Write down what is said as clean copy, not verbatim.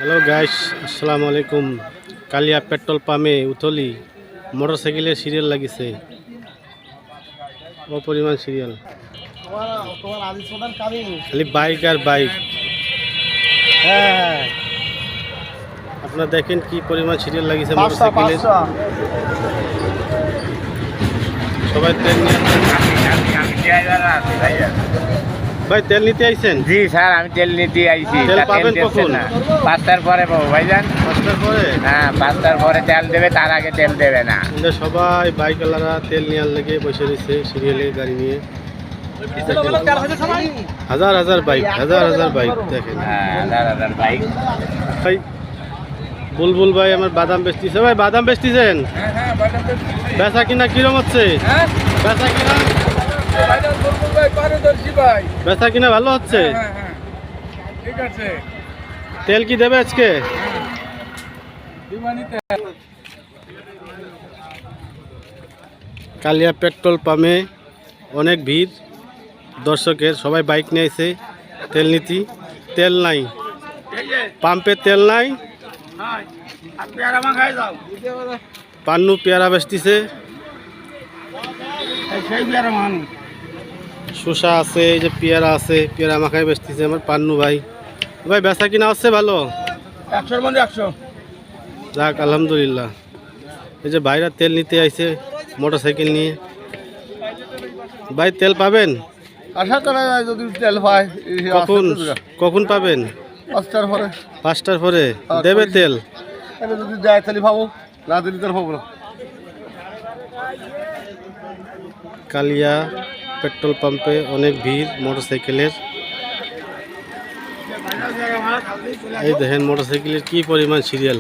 Hello guys, আসসালামু আলাইকুম। কালিয়া petrol পাম্পে উথলি মোটরসাইকেলের সিরিয়াল লাগিছে, অপরিমাণ সিরিয়াল, খালি বাইক আর বাইক। হ্যাঁ, আপনারা দেখেন কি পরিমাণ সিরিয়াল লাগিছে মোটরসাইকেলের। সবাই তেল নিয়ে ভাই, তেল নিতে আইছেন? জি স্যার, আমি তেল নিতে আইছি। তেল পাবেন কখন? 5টার পরে পাবো ভাইজান। 5টার পরে? হ্যাঁ, 5টার পরে তেল দেবে, তার আগে তেল দেবে না। সবাই বাইকওয়ালারা তেল নেওয়ার লেগে বসে রয়েছে সিরিয়ালে গাড়ি নিয়ে। হাজার হাজার বাইক, হাজার হাজার বাইক দেখেন। হ্যাঁ, হাজার হাজার বাইক। ভাই বুলবুল ভাই আমার বাদাম বেচতেছে। ভাই বাদাম বেচতেছেন? বেচা কিনা কিরম হচ্ছে? বেচা কিনা বেচা কিনা ভালো হচ্ছে? ঠিক আছে। তেল কি দেবে আজকে? কালিয়া পেট্রোল পাম্পে অনেক ভিড় দর্শকের, সবাই বাইক নিয়ে এসে তেল নিতি। তেল নাই পাম্পে, তেল নাই। পান্নু পেয়ারা বেচতেছে, শসা আছে, এই যে পেয়ারা আছে, পেয়ারা মাখায় বেচতেছে আমার পান্নু ভাই। ভাই বেচা কিনা হচ্ছে ভালো? 100-এর মধ্যে 100। যাক আলহামদুলিল্লাহ। এই যে ভাইরা তেল নিতে আইছে মোটরসাইকেল নিয়ে। ভাই তেল পাবেন? আশা করা যায় যদি তেল পায়। কখন কখন পাবেন? 5টার পরে। 5টার পরে দেবে তেল? যদি দেয় তাহলে পাবো, না দিলে তাহলে পাবো না। কালিয়া পেট্রোল পাম্পে অনেক ভিড় মোটরসাইকেলের। এই দেখেন মোটরসাইকেলের কি পরিমাণ সিরিয়াল।